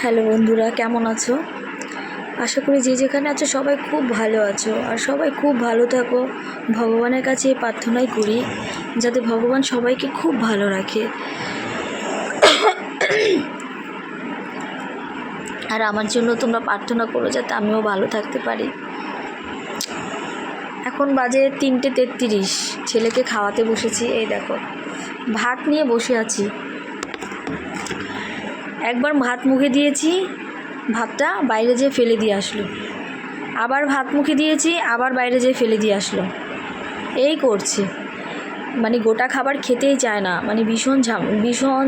Hello বন্ধুরা, কেমন আছো? আশা করি যে যেখানে আছো সবাই খুব ভালো আছো, আর সবাই খুব ভালো থাকো। ভগবানের কাছে এই প্রার্থনাই করি যাতে ভগবান সবাইকে খুব ভালো রাখে। আর আমার জন্য তোমরা প্রার্থনা করো যাতে আমিও ভালো থাকতে পারি। এখন বাজে 3:33, ছেলেকে খাওয়াতে বসেছি। এই দেখো, ভাত নিয়ে বসে আছি। একবার ভাত মুখে দিয়েছি, ভাতটা বাইরে যেয়ে ফেলে দিয়ে আসলো। আবার ভাত মুখে দিয়েছি, আবার বাইরে যেয়ে ফেলে দিয়ে আসলো। এই করছে, মানে গোটা খাবার খেতেই চায় না, মানে ভীষণ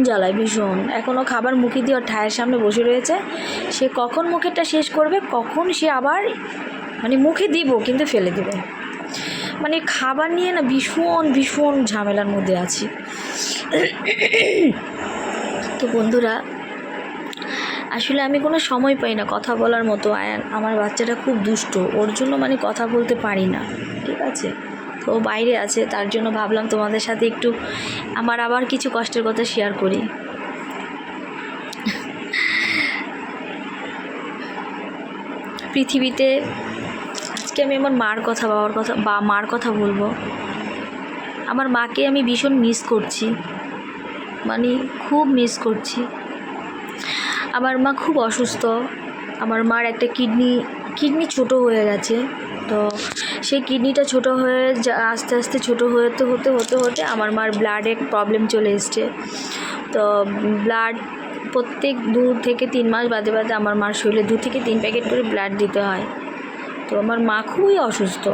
জ্বালায়, ভীষণ। এখনও খাবার মুখে দিয়ে ওর ঠায়ের সামনে বসে রয়েছে। সে কখন মুখেরটা শেষ করবে, কখন সে আবার মানে মুখে দিব কিন্তু ফেলে দেবে। মানে খাবার নিয়ে না ভীষণ ঝামেলার মধ্যে আছি। তো বন্ধুরা, আসলে আমি কোনো সময় পাই না কথা বলার মতো। আমার বাচ্চাটা খুব দুষ্ট, ওর জন্য মানে কথা বলতে পারি না, ঠিক আছে? তো ও বাইরে আছে, তার জন্য ভাবলাম তোমাদের সাথে একটু আমার আবার কিছু কষ্টের কথা শেয়ার করি। পৃথিবীতে আজকে আমি আমার মার কথা বলবো। আমার মাকে আমি ভীষণ মিস করছি, মানে খুব মিস করছি। আমার মা খুব অসুস্থ। আমার মার একটা কিডনি ছোট হয়ে গেছে। তো সেই কিডনিটা ছোট হয়ে আস্তে আস্তে ছোটো হতে আমার মার ব্লাডের প্রবলেম চলে এসছে। তো ব্লাড প্রত্যেক 2 থেকে 3 মাস বাদে আমার মার শরীরে 2 থেকে 3 প্যাকেট করে ব্লাড দিতে হয়। তো আমার মা খুবই অসুস্থ।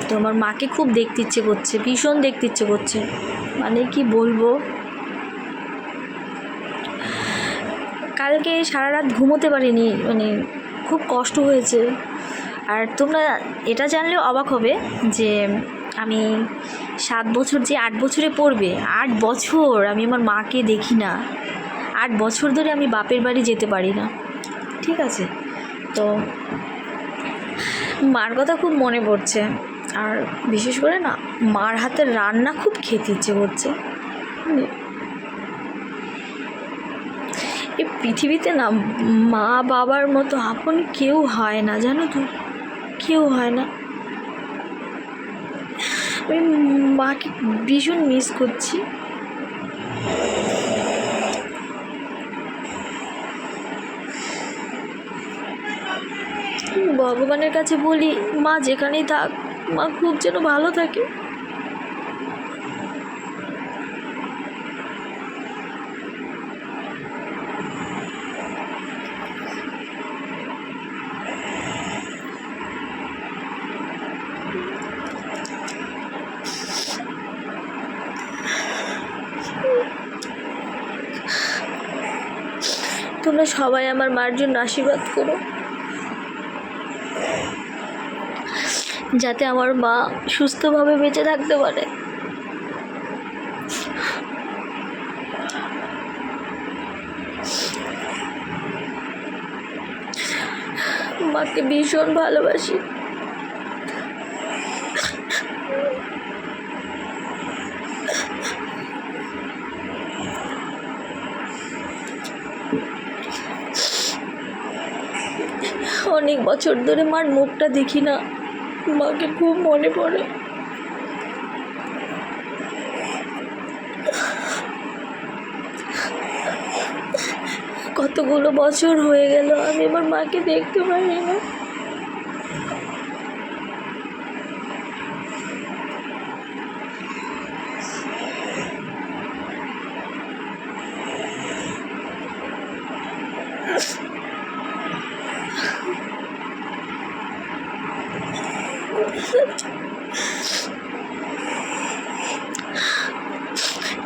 তো আমার মাকে খুব দেখতে ইচ্ছে করছে, ভীষণ দেখতে ইচ্ছে করছে, মানে কি বলবো। কালকে সারা রাত ঘুমোতে পারিনি, মানে খুব কষ্ট হয়েছে। আর তোমরা এটা জানলেও অবাক হবে যে আমি 7 বছর যে 8 বছরে পড়বে, 8 বছর আমি আমার মাকে দেখি না। 8 বছর ধরে আমি বাপের বাড়ি যেতে পারি না, ঠিক আছে? তো মার কথা খুব মনে পড়ছে। আর বিশেষ করে না, মার হাতের রান্না খুব খেতে ইচ্ছে করছে। এই পৃথিবীতে না মা বাবার মতো আপন কেউ হয় না, জানো তো, কেউ হয় না। আমি মাকে ভীষণ মিস করছি। ভগবানের কাছে বলি, মা যেখানেই থাক, মা খুব যেন ভালো থাকে। তোমরা সবাই আমার মার জন্য আশীর্বাদ করো, যাতে আমার মা সুস্থভাবে বেঁচে থাকতে পারে। মাকে ভীষণ ভালোবাসি। অনেক বছর ধরে মার মুখটা দেখি না, মাকে খুব মনে পড়ে। কতগুলো বছর হয়ে গেল আমি আমার মাকে দেখতে পারি না।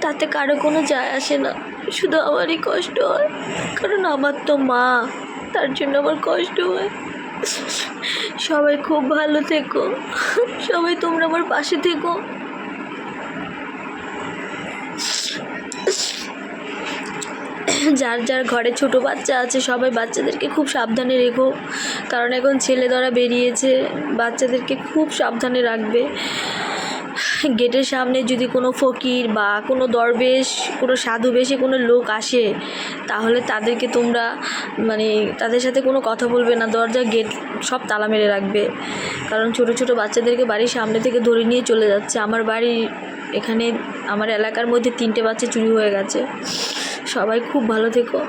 তাতে কারো কোনো যায় আসে না, শুধু আমারই কষ্ট হয়, কারণ আমার তো মা, তার জন্য আমার কষ্ট হয়। সবাই খুব ভালো থেকো, সবাই তোমরা আমার পাশে থেকো। যার যার ঘরে ছোট বাচ্চা আছে সবাই বাচ্চাদেরকে খুব সাবধানে রেখো, কারণ এখন ছেলে ধরা বেরিয়েছে, বাচ্চাদেরকে খুব সাবধানে রাখবে। গেটের সামনে যদি কোনো ফকির বা কোনো দরবেশ, কোনো সাধু বেশে কোনো লোক আসে, তাহলে তাদেরকে তোমরা মানে তাদের সাথে কোনো কথা বলবে না, দরজা গেট সব তালা মেরে রাখবে। কারণ ছোটো ছোটো বাচ্চাদেরকে বাড়ির সামনে থেকে ধরে নিয়ে চলে যাচ্ছে। আমার বাড়ির এখানে আমার এলাকার মধ্যে 3টে বাচ্চা চুরি হয়ে গেছে। সবাই খুব ভালো থেকো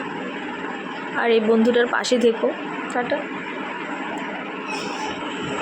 আর এই বন্ধুটার পাশে থেকো। টাটা।